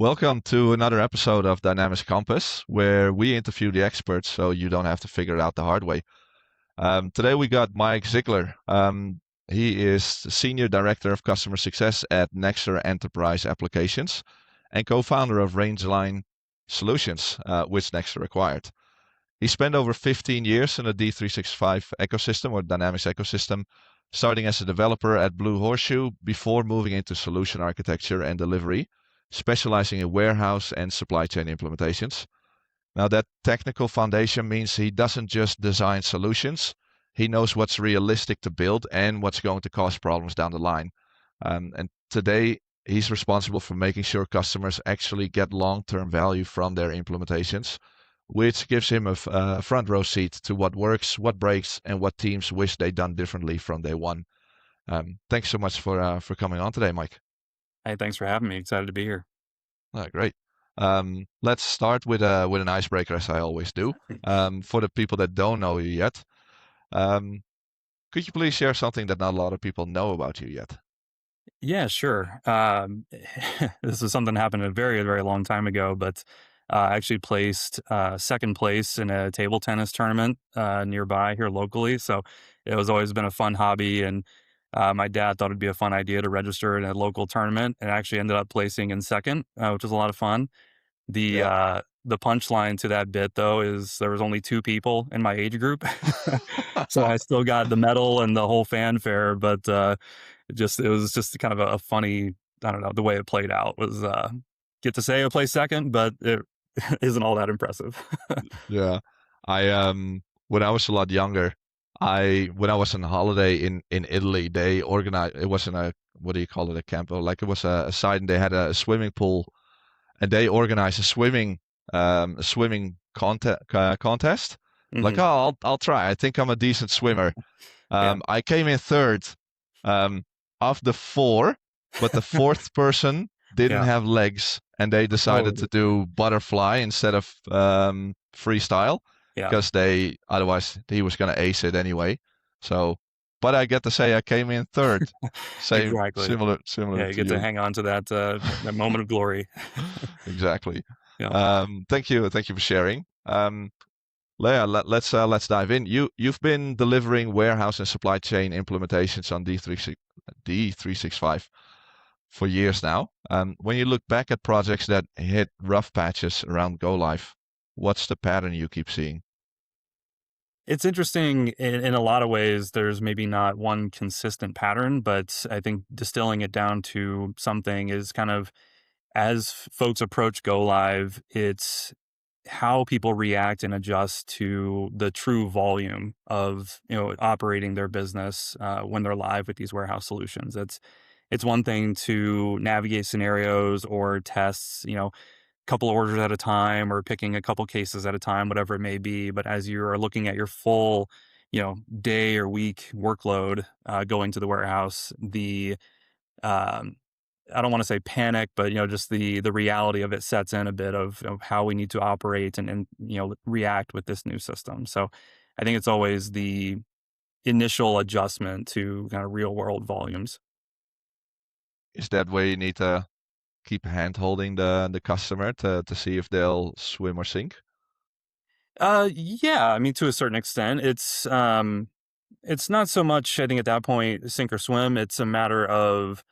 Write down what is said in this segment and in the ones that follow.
Welcome to another episode of Dynamics Compass, where we interview the experts so you don't have to figure it out the hard way. Today we got Mike Sigler. He is the Senior Director of Customer Success at Nexter Enterprise Applications and co-founder of Rangeline Solutions, which Nexter acquired. He spent over 15 years in the D365 ecosystem or Dynamics ecosystem, starting as a developer at Blue Horseshoe before moving into solution architecture and delivery, specializing in warehouse and supply chain implementations. Now, that technical foundation means he doesn't just design solutions, he knows what's realistic to build and what's going to cause problems down the line. And today, he's responsible for making sure customers actually get long-term value from their implementations, which gives him a front row seat to what works, what breaks, and what teams wish they'd done differently from day one. Thanks so much for coming on today, Mike. Hey, thanks for having me. Excited to be here. Great. Let's start with an icebreaker, as I always do. For the people that don't know you yet, um, could you please share something that not a lot of people know about you yet? Yeah, sure. This is something that happened a very, very long time ago, but I actually placed second place in a table tennis tournament nearby here locally. So it was always been a fun hobby, and my dad thought it'd be a fun idea to register in a local tournament, and I actually ended up placing in second, which was a lot of fun. The Yeah. uh, the punchline to that bit, though, is there was only two people in my age group, so I still got the medal and the whole fanfare, but it was just kind of a funny, I don't know, the way it played out was get to say I placed second, but it isn't all that impressive. Yeah. I when I was a lot younger, I when I was on holiday in Italy, they organized. It wasn't a what do you call it, a campo? Like it was a site, and they had a swimming pool, and they organized a swimming contest. Like, Hmm. oh, I'll try. I think I'm a decent swimmer. Yeah. I came in third um, of the four, but the fourth person didn't Yeah. have legs, and they Oh, decided to do butterfly instead of freestyle yeah. because they otherwise he was gonna ace it anyway. So, but I get to say I came in third. Same, Exactly. similar Yeah, you to get to you. hang on to that moment of glory. Exactly. Yeah. Thank you for sharing. Leah, let's dive in. You've been delivering warehouse and supply chain implementations on D365 for years now. When you look back at projects that hit rough patches around go live, what's the pattern you keep seeing? It's interesting in a lot of ways. There's maybe not one consistent pattern, but I think distilling it down to something is kind of as folks approach go live, it's how people react and adjust to the true volume of operating their business when they're live with these warehouse solutions. It's one thing to navigate scenarios or tests, couple orders at a time or picking a couple cases at a time, whatever it may be. But as you are looking at your full, day or week workload going to the warehouse, the um, I don't want to say panic, but just the reality of it sets in a bit of how we need to operate and react with this new system. So I think it's always the initial adjustment to kind of real world volumes. Is that where you need to keep hand holding the customer to see if they'll swim or sink? Yeah, I mean, to a certain extent, it's not so much, I think, at that point, sink or swim. It's a matter of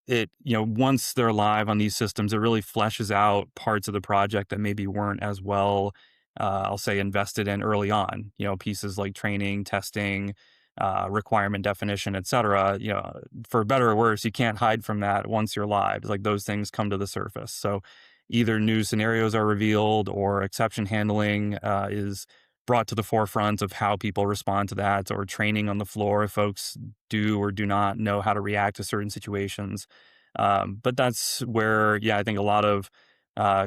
it, once they're live on these systems, it really fleshes out parts of the project that maybe weren't as well, I'll say, invested in early on. Pieces like training, testing, requirement definition, et cetera. For better or worse, you can't hide from that once you're live. It's like those things come to the surface. So either new scenarios are revealed or exception handling is brought to the forefront of how people respond to that, or training on the floor if folks do or do not know how to react to certain situations. But that's where, yeah, I think a lot of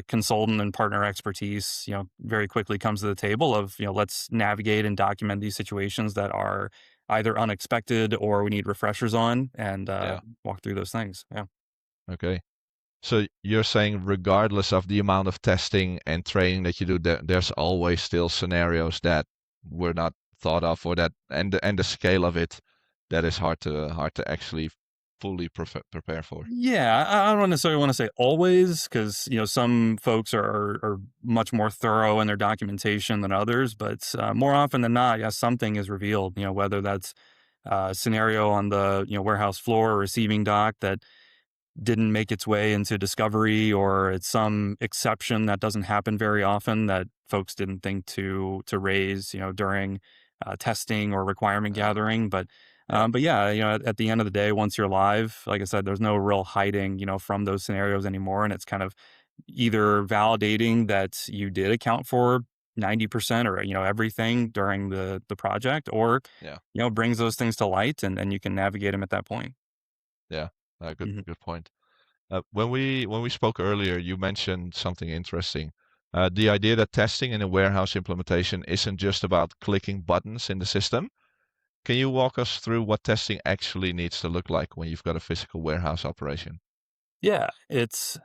consultant and partner expertise, very quickly comes to the table of, let's navigate and document these situations that are either unexpected or we need refreshers on, and Yeah. walk through those things. Yeah. Okay. So you're saying regardless of the amount of testing and training that you do, there's always still scenarios that were not thought of, or that and the scale of it that is hard to actually prepare for? Yeah, I don't necessarily want to say always, because some folks are much more thorough in their documentation than others, but more often than not, yeah, something is revealed. Whether that's a scenario on the warehouse floor or receiving dock that didn't make its way into discovery, or it's some exception that doesn't happen very often that folks didn't think to raise during testing or requirement Yeah, gathering. but yeah, um, but yeah, at the end of the day, once you're live, like I said, there's no real hiding from those scenarios anymore, and it's kind of either validating that you did account for 90% or everything during the project, or yeah, brings those things to light, and you can navigate them at that point. yeah. Good, Mhm. good point. When we spoke earlier, you mentioned something interesting. The idea that testing in a warehouse implementation isn't just about clicking buttons in the system. Can you walk us through what testing actually needs to look like when you've got a physical warehouse operation? Yeah, it's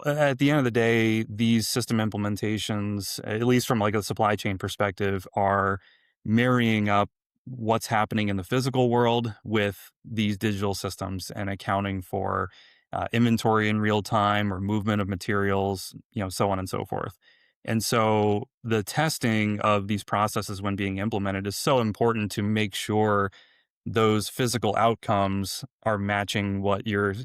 at the end of the day, these system implementations, at least from like a supply chain perspective, are marrying up what's happening in the physical world with these digital systems and accounting for inventory in real time or movement of materials, so on and so forth. And so the testing of these processes when being implemented is so important to make sure those physical outcomes are matching what you're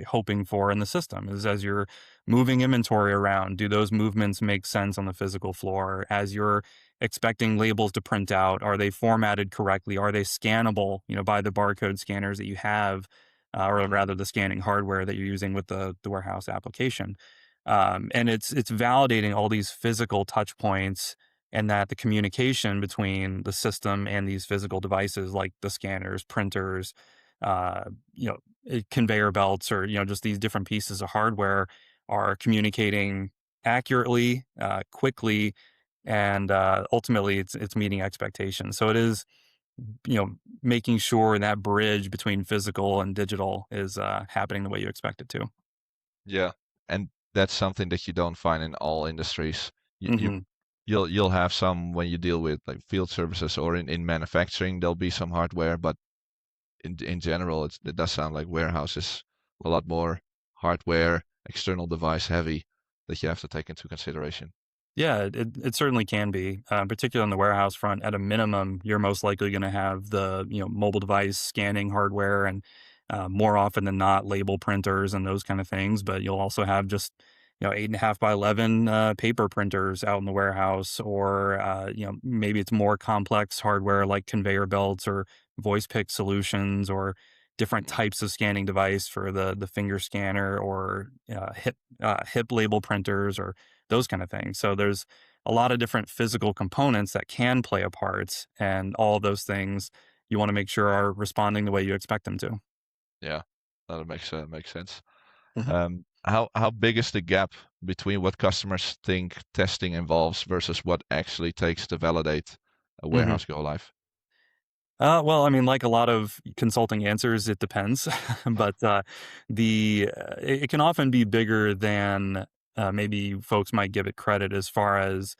hoping for in the system. Is as you're moving inventory around, do those movements make sense on the physical floor? As you're expecting labels to print out, are they formatted correctly? Are they scannable, by the barcode scanners that you have, or Hmm. rather the scanning hardware that you're using with the warehouse application? And it's validating all these physical touch points, and that the communication between the system and these physical devices like the scanners, printers, uh, conveyor belts, or just these different pieces of hardware are communicating accurately, quickly, and ultimately it's meeting expectations. So it is making sure that bridge between physical and digital is happening the way you expect it to. Yeah, and that's something that you don't find in all industries. You, you Hmm. you'll have some when you deal with like field services or in manufacturing. There'll be some hardware, but in general, it does sound like warehouse is a lot more hardware, external device heavy that you have to take into consideration. Yeah, it certainly can be, particularly on the warehouse front. At a minimum, you're most likely going to have the mobile device scanning hardware, and more often than not, label printers and those kind of things. But you'll also have just 8.5 by 11 paper printers out in the warehouse, or maybe it's more complex hardware like conveyor belts or voice pick solutions, or different Mm. types of scanning device for the finger scanner, or hip label printers, or those kind of things. So there's a lot of different physical components that can play a part, and all of those things you want to make sure are responding the way you expect them to. Yeah, that makes sense. Mhm. How big is the gap between what customers think testing involves versus what actually takes to validate a Mhm. warehouse go live? Well, I mean, like a lot of consulting answers, it depends, but it can often be bigger than maybe folks might give it credit. As far as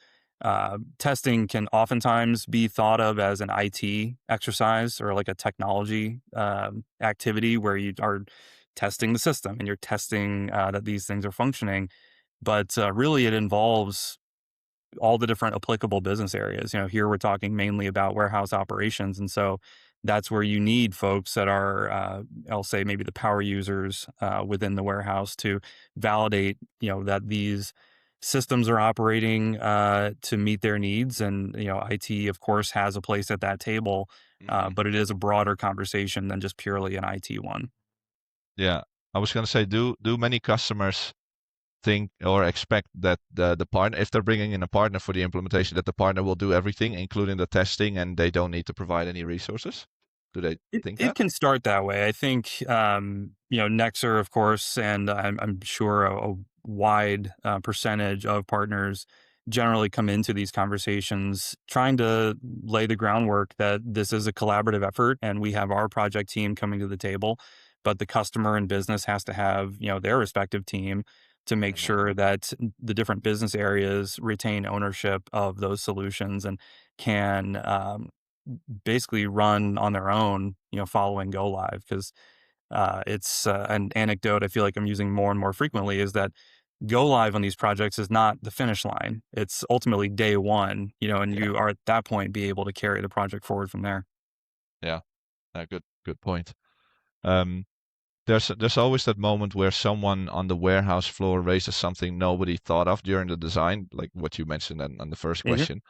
testing can oftentimes be thought of as an IT exercise, or like a technology activity where you are testing the system and you're testing that these things are functioning. But really, it involves all the different applicable business areas. Here we're talking mainly about warehouse operations. And so that's where you need folks that are, I'll say, maybe the power users within the warehouse to validate, that these systems are operating to meet their needs. And, IT, of course, has a place at that table, Hmm. but it is a broader conversation than just purely an IT one. Yeah, I was gonna say, do many customers think or expect that the partner, if they're bringing in a partner for the implementation, that the partner will do everything, including the testing, and they don't need to provide any resources? Do they think It that? can start that way. I think, Nexer, of course, and I'm sure a wide percentage of partners generally come into these conversations trying to lay the groundwork that this is a collaborative effort, and we have our project team coming to the table, but the customer and business has to have, their respective team to make Hmm. sure that the different business areas retain ownership of those solutions, and can basically run on their own, following go live. Because It's an anecdote I feel like I'm using more and more frequently is that go live on these projects is not the finish line. It's ultimately day one, and Yeah, you are at that point be able to carry the project forward from there. yeah, good point. Um, there's always that moment where someone on the warehouse floor raises something nobody thought of during the design, like what you mentioned on the first Mhm. question.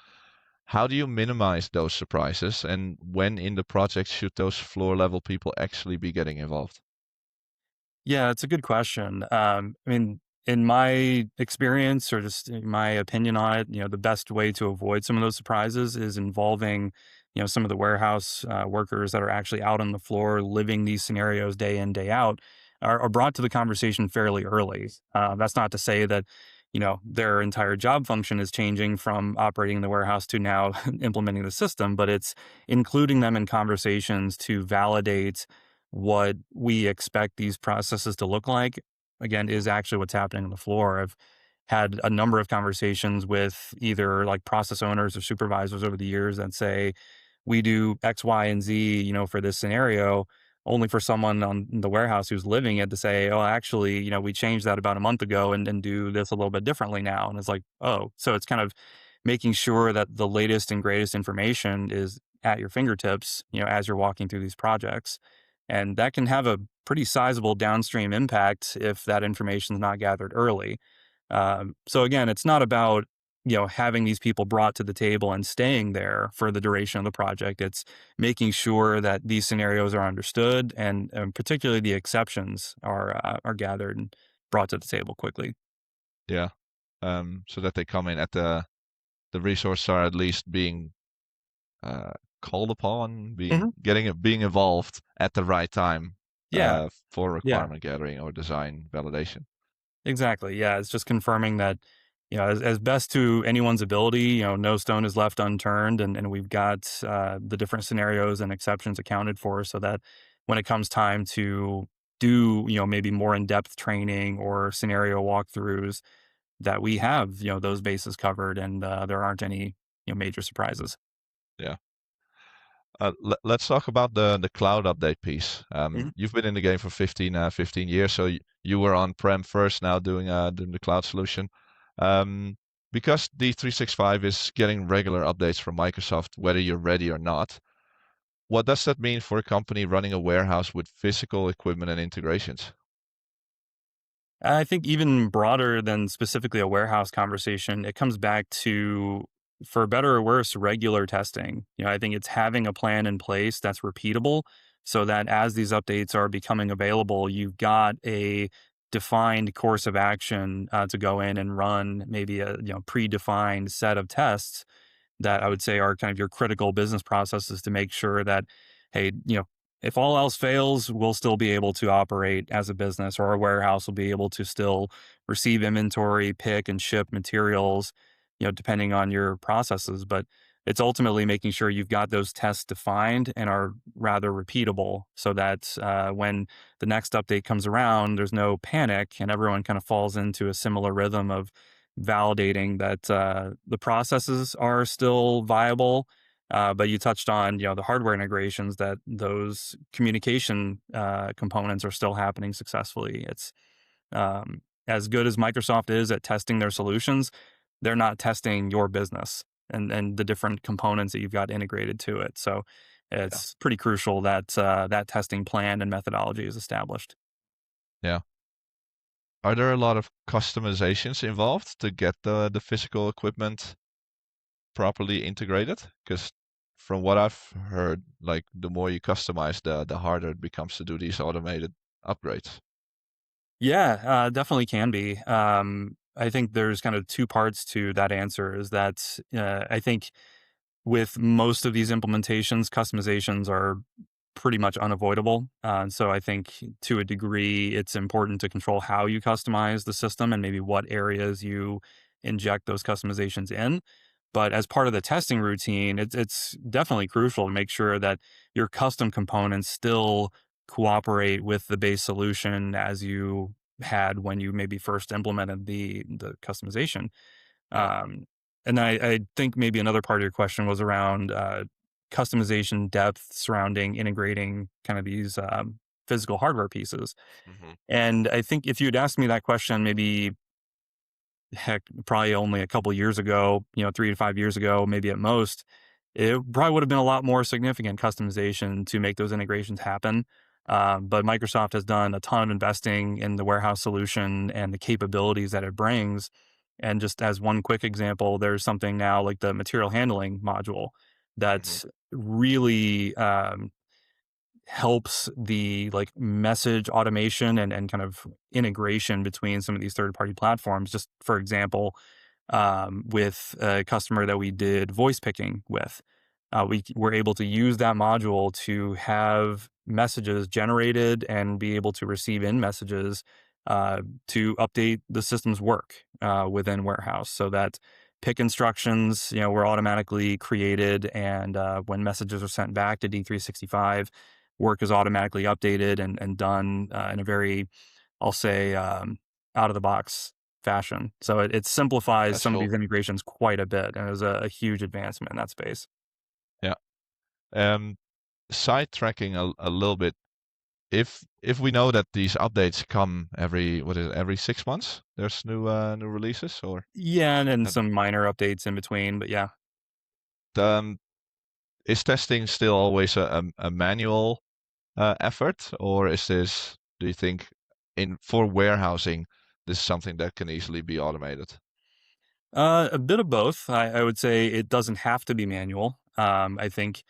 How do you minimize those surprises, and when in the project should those floor level people actually be getting involved? Yeah, it's a good question. I mean, in my experience or just in my opinion on it, the best way to avoid some of those surprises is involving, some of the warehouse workers that are actually out on the floor living these scenarios day in, day out are brought to the conversation fairly early. That's not to say that, their entire job function is changing from operating the warehouse to now implementing the system, but it's including them in conversations to validate what we expect these processes to look like, again, is actually what's happening on the floor. I've had a number of conversations with either like process owners or supervisors over the years that say, we do X, Y, and Z, for this scenario, only for someone on the warehouse who's living it to say, oh, actually, we changed that about a month ago and do this a little bit differently now. And it's like, oh, so it's kind of making sure that the latest and greatest information is at your fingertips, as you're walking through these projects. And that can have a pretty sizable downstream impact if that information is not gathered early. So again, it's not about having these people brought to the table and staying there for the duration of the project. It's making sure that these scenarios are understood and particularly the exceptions are gathered and brought to the table quickly. Yeah, so that they come in at the resources are at least being uh, called upon, Hmm. being involved at the right time Yeah, for yeah. requirement gathering or design validation. Exactly. Yeah. It's just confirming that, as best to anyone's ability, no stone is left unturned and we've got the different scenarios and exceptions accounted for so that when it comes time to do, maybe more in-depth training or scenario walkthroughs that we have, those bases covered and there aren't any, major surprises. Yeah. Let's talk about the cloud update piece. Mhm. You've been in the game for 15 years, so you were on-prem first, now doing the cloud solution. Um, because D365 is getting regular updates from Microsoft, whether you're ready or not, what does that mean for a company running a warehouse with physical equipment and integrations? I think even broader than specifically a warehouse conversation, it comes back to, for better or worse, regular testing. I think it's having a plan in place that's repeatable so that as these updates are becoming available, you've got a defined course of action to go in and run maybe a predefined set of tests that I would say are kind of your critical business processes to make sure that, hey, if all else fails, we'll still be able to operate as a business, or our warehouse will be able to still receive inventory, pick and ship materials, depending on your processes. But it's ultimately making sure you've got those tests defined and are rather repeatable so that when the next update comes around, there's no panic and everyone kind of falls into a similar rhythm of validating that the processes are still viable. But you touched on, the hardware integrations that those communication components are still happening successfully. It's as good as Microsoft is at testing their solutions, they're not testing your business and the different components that you've got integrated to it. So Yeah. it's pretty crucial that that testing plan and methodology is established. Yeah. Are there a lot of customizations involved to get the physical equipment properly integrated? Because from what I've heard, like the more you customize, the harder it becomes to do these automated upgrades. Yeah, definitely can be. I think there's kind of two parts to that answer. Is that I think with most of these implementations, customizations are pretty much unavoidable. So I think to a degree, it's important to control how you customize the system and maybe what areas you inject those customizations in. But as part of the testing routine, it's definitely crucial to make sure that your custom components still cooperate with the base solution as you had when you maybe first implemented the customization. Yeah. Um, and I think maybe another part of your question was around customization depth surrounding integrating kind of these. physical hardware pieces. Hmm. And I think if you'd asked me that question, maybe heck, probably only a couple years ago, 3 to 5 years ago, maybe at most, it probably would have been a lot more significant customization to make those integrations happen. But Microsoft has done a ton of investing in the warehouse solution and the capabilities that it brings. And just as one quick example, there's something now like the material handling module Hmm. that's really helps the like message automation and kind of integration between some of these third party platforms. Just for example, with a customer that we did voice picking with, we were able to use that module to have messages generated and be able to receive in messages to update the system's work within warehouse so that pick instructions were automatically created, and when messages are sent back to D365, work is automatically updated and done in a very, I'll say, out of the box fashion. So it simplifies That's some of cool. these integrations quite a bit, and it was a huge advancement in that space. Yeah. Um, Sidetracking a little bit. If we know that these updates come every, what is it, every 6 months, there's new releases, or Yeah, and then uh, some minor updates in between, but yeah. um, is testing still always a manual effort, or is this, do you think, in for warehousing, this is something that can easily be automated? A bit of both. I would say it doesn't have to be manual. I think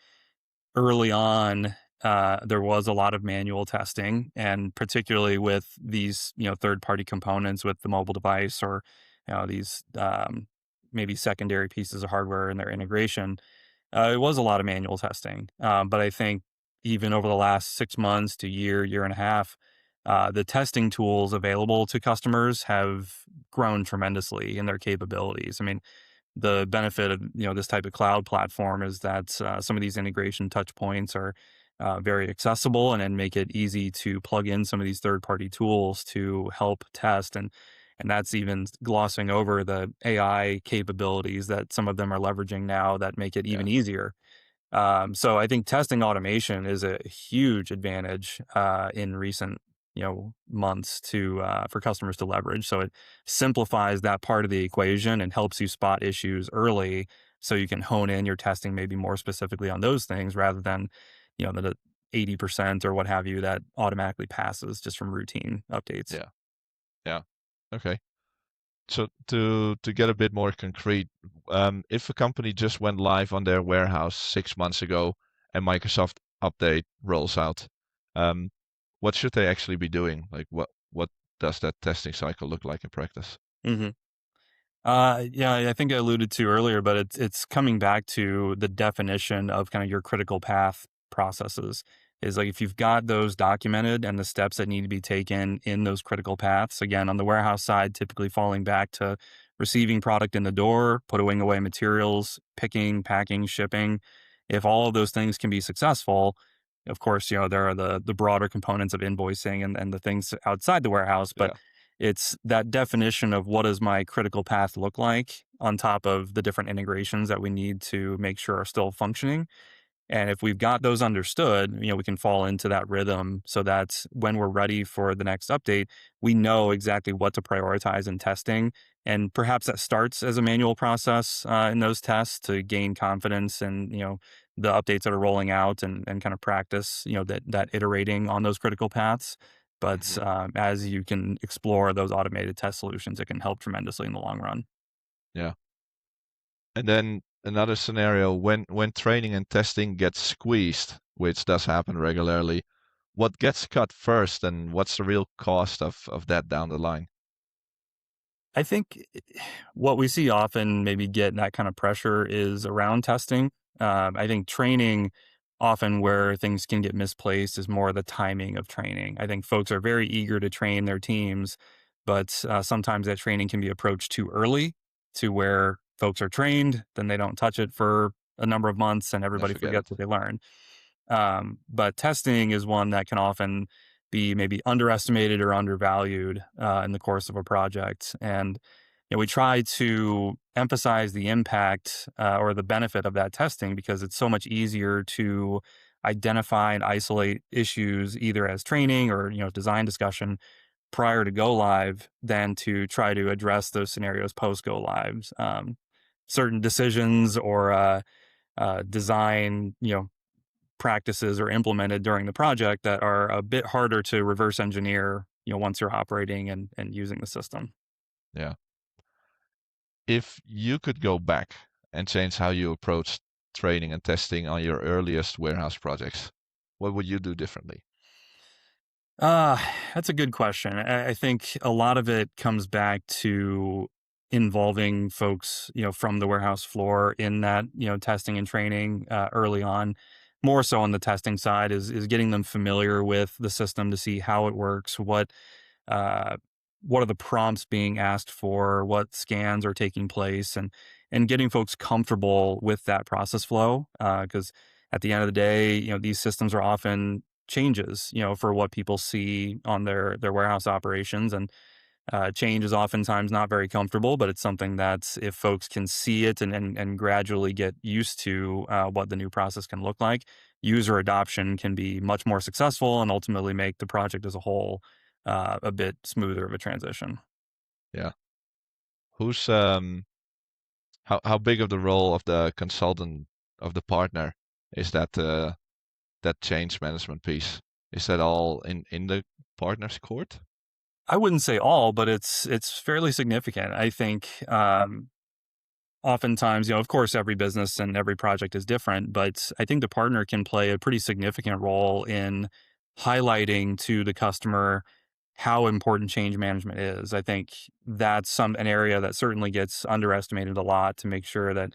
early on, there was a lot of manual testing, and particularly with these, third-party components with the mobile device or, these maybe secondary pieces of hardware and their integration. It was a lot of manual testing, but I think even over the last 6 months to year and a half, the testing tools available to customers have grown tremendously in their capabilities. I mean, the benefit of this type of cloud platform is that some of these integration touch points are very accessible and make it easy to plug in some of these third party tools to help test, and that's even glossing over the AI capabilities that some of them are leveraging now that make it even Yeah, easier. So I think testing automation is a huge advantage in recent months to for customers to leverage. So it simplifies that part of the equation and helps you spot issues early, so you can hone in your testing maybe more specifically on those things rather than the 80% or what have you that automatically passes just from routine updates. yeah, yeah. Okay. So to get a bit more concrete, if a company just went live on their warehouse 6 months ago and Microsoft update rolls out, um, what should they actually be doing? Like what does that testing cycle look like in practice? hmm yeah, I think I alluded to earlier, but it's coming back to the definition of kind of your critical path processes. Is like if you've got those documented and the steps that need to be taken in those critical paths. Again, on the warehouse side, typically falling back to receiving product in the door, putting away materials, picking, packing, shipping. If all of those things can be successful, of course, there are the broader components of invoicing and the things outside the warehouse, but Yeah. it's that definition of what does my critical path look like on top of the different integrations that we need to make sure are still functioning. And if we've got those understood, we can fall into that rhythm so that when we're ready for the next update, we know exactly what to prioritize in testing. And perhaps that starts as a manual process in those tests to gain confidence and, the updates that are rolling out and kind of practice, that iterating on those critical paths. But Hmm. as you can explore those automated test solutions, it can help tremendously in the long run. Yeah. And then another scenario, when training and testing gets squeezed, which does happen regularly, what gets cut first and what's the real cost of that down the line? I think what we see often maybe get that kind of pressure is around testing. I think training, often where things can get misplaced, is more the timing of training. I think folks are very eager to train their teams, but sometimes that training can be approached too early to where folks are trained, then they don't touch it for a number of months and I everybody forget forgets it. what they learned. But testing is one that can often be maybe underestimated or undervalued in the course of a project. And we try to emphasize the impact or the benefit of that testing because it's so much easier to identify and isolate issues either as training or, design discussion prior to go live than to try to address those scenarios post go lives. Certain decisions or design, practices are implemented during the project that are a bit harder to reverse engineer, once you're operating and using the system. Yeah. If you could go back and change how you approach training and testing on your earliest warehouse projects, what would you do differently? Uh, that's a good question. I think a lot of it comes back to involving folks, from the warehouse floor in that, testing and training early on. More so on the testing side is getting them familiar with the system to see how it works, uh, what are the prompts being asked for, what scans are taking place, and getting folks comfortable with that process flow. Because at the end of the day, these systems are often changes, for what people see on their warehouse operations, and change is oftentimes not very comfortable, but it's something that if folks can see it and gradually get used to what the new process can look like, user adoption can be much more successful and ultimately make the project as a whole a bit smoother of a transition. Yeah. Who's how big of the role of the consultant of the partner is that change management piece? Is that all in the partner's court? I wouldn't say all, but it's fairly significant. I think oftentimes, of course, every business and every project is different, but I think the partner can play a pretty significant role in highlighting to the customer how important change management is. I think that's an area that certainly gets underestimated a lot to make sure that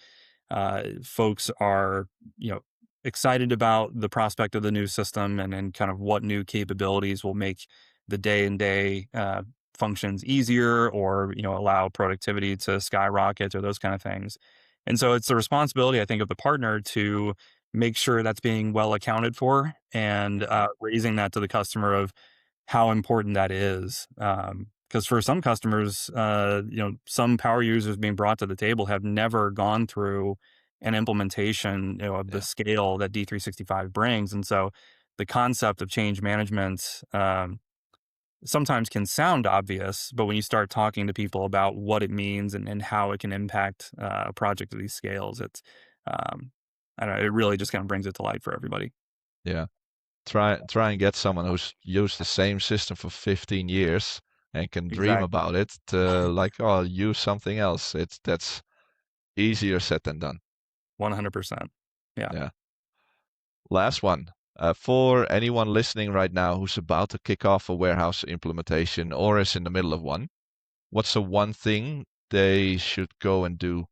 folks are, excited about the prospect of the new system and kind of what new capabilities will make the day and day functions easier or allow productivity to skyrocket or those kind of things. And so it's the responsibility, I think, of the partner to make sure that's being well accounted for and raising that to the customer of how important that is. Because for some customers, some power users being brought to the table have never gone through an implementation, of the Yeah. scale that D365 brings. And so the concept of change management sometimes can sound obvious, but when you start talking to people about what it means and how it can impact a project of these scales, um, I don't know, it really just kind of brings it to light for everybody. Yeah. Try and get someone who's used the same system for 15 years and can dream Exactly. about it to like, oh, use something else. That's easier said than done. 100%. Yeah. Yeah. Last one. For anyone listening right now who's about to kick off a warehouse implementation or is in the middle of one, what's the one thing they should go and do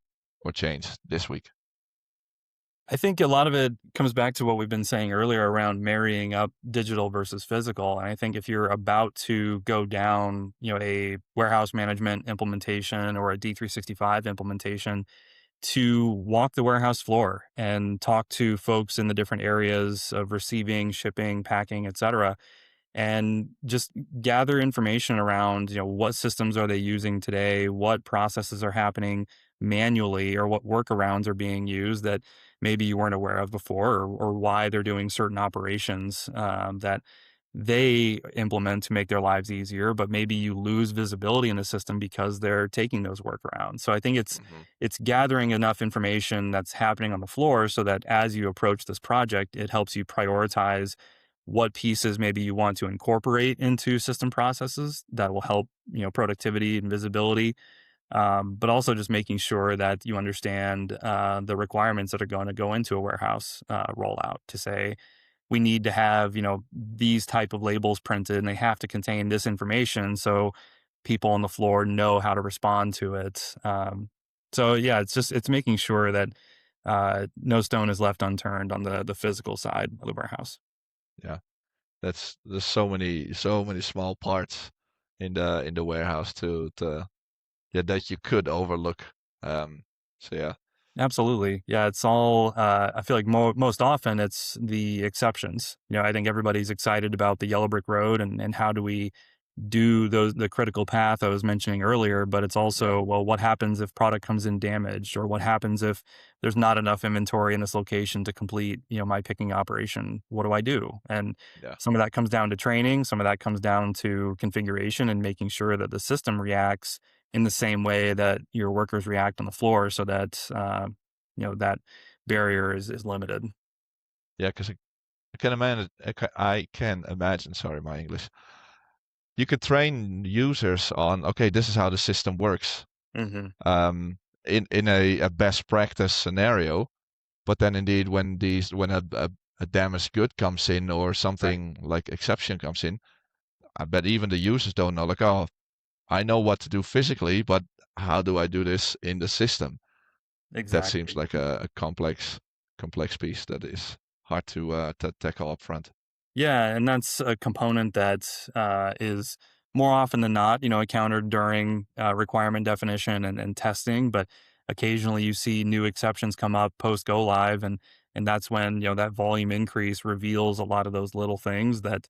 or change this week? I think a lot of it comes back to what we've been saying earlier around marrying up digital versus physical. And I think if you're about to go down, a warehouse management implementation or a D365 implementation, to walk the warehouse floor and talk to folks in the different areas of receiving, shipping, packing, et cetera, and just gather information around, what systems are they using today, what processes are happening manually, or what workarounds are being used that maybe you weren't aware of before, or why they're doing certain operations that they implement to make their lives easier, but maybe you lose visibility in the system because they're taking those workarounds. So I think Hmm. it's gathering enough information that's happening on the floor so that as you approach this project, it helps you prioritize what pieces maybe you want to incorporate into system processes that will help, productivity and visibility. But also just making sure that you understand the requirements that are going to go into a warehouse rollout to say, we need to have, these type of labels printed and they have to contain this information. So people on the floor know how to respond to it. So yeah, it's making sure that no stone is left unturned on the physical side of the warehouse. Yeah. There's so many small parts in the warehouse to yeah that you could overlook. So yeah, Absolutely. Yeah, it's all, I feel like most often it's the exceptions. I think everybody's excited about the yellow brick road and how do we do the critical path I was mentioning earlier, but it's Yeah, also, well, what happens if product comes in damaged, or what happens if there's not enough inventory in this location to complete, my picking operation? What do I do? And yeah, some of that comes down to training, some of that comes down to configuration and making sure that the system reacts in the same way that your workers react on the floor, so that that barrier is limited. yeah. Because I can imagine. I can imagine. Sorry, my English. You could train users on, okay, this is how the system works, Hmm. um, in a best practice scenario. But then indeed, when a damaged good comes in or Right. something like exception comes in, I bet even the users don't know. Like, oh, I know what to do physically, but how do I do this in the system? That seems Exactly. like a complex piece that is hard to tackle up front. Yeah, and that's a component that is more often than not, encountered during requirement definition and testing. But occasionally, you see new exceptions come up post go live, and that's when that volume increase reveals a lot of those little things that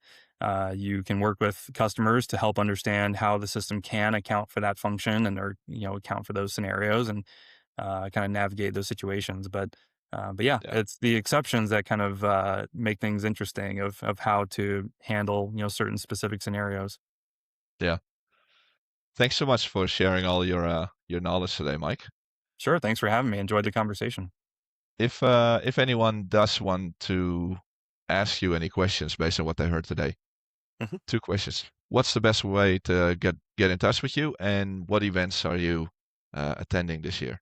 you can work with customers to help understand how the system can account for that function, and or account for those scenarios, and kind of navigate those situations. But yeah, Yeah, it's the exceptions that kind of make things interesting of how to handle certain specific scenarios. yeah. Thanks so much for sharing all your knowledge today, Mike. Sure, thanks for having me. Enjoyed I- the conversation. if anyone does want to ask you any questions based on what they heard today, Mhm. two questions. What's the best way to get in touch with you, and what events are you attending this year?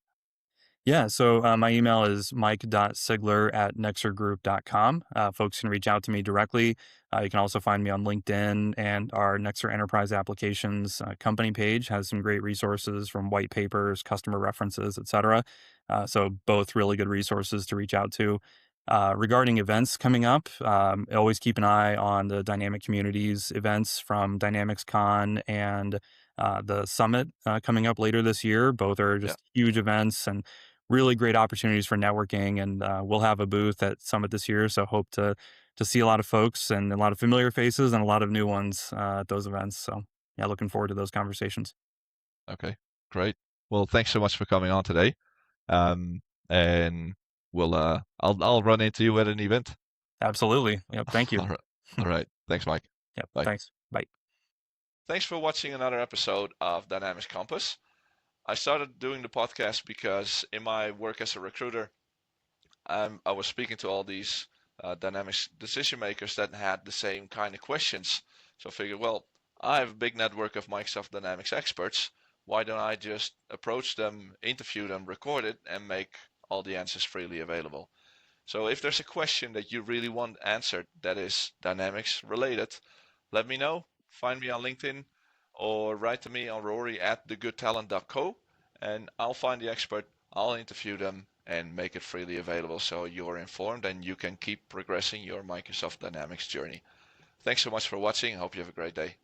Yeah, so my email is mike.sigler@nexergroup.com. Folks can reach out to me directly. You can also find me on LinkedIn, and our Nexer Enterprise Applications company page has some great resources from white papers, customer references, etc. So both really good resources to reach out to. Regarding events coming up, always keep an eye on the Dynamic Communities events from Dynamics Con and the Summit coming up later this year. Both are Yeah. just huge events and really great opportunities for networking. And we'll have a booth at Summit this year, so hope to see a lot of folks and a lot of familiar faces and a lot of new ones at those events. So yeah, looking forward to those conversations. Okay. Great. Well, thanks so much for coming on today. Um, and I'll run into you at an event. Absolutely. Yep. Thank you. All right. All right. Thanks, Mike. Yep. Bye. Thanks. Bye. Thanks for watching another episode of Dynamics Compass. I started doing the podcast because in my work as a recruiter, I was speaking to all these Dynamics decision makers that had the same kind of questions. So I figured, well, I have a big network of Microsoft Dynamics experts. Why don't I just approach them, interview them, record it, and make all the answers freely available? So if there's a question that you really want answered that is Dynamics related, let me know. Find me on LinkedIn or write to me on Rory at thegoodtalent.co, and I'll find the expert, I'll interview them, and make it freely available so you're informed and you can keep progressing your Microsoft Dynamics journey. Thanks so much for watching. Hope you have a great day.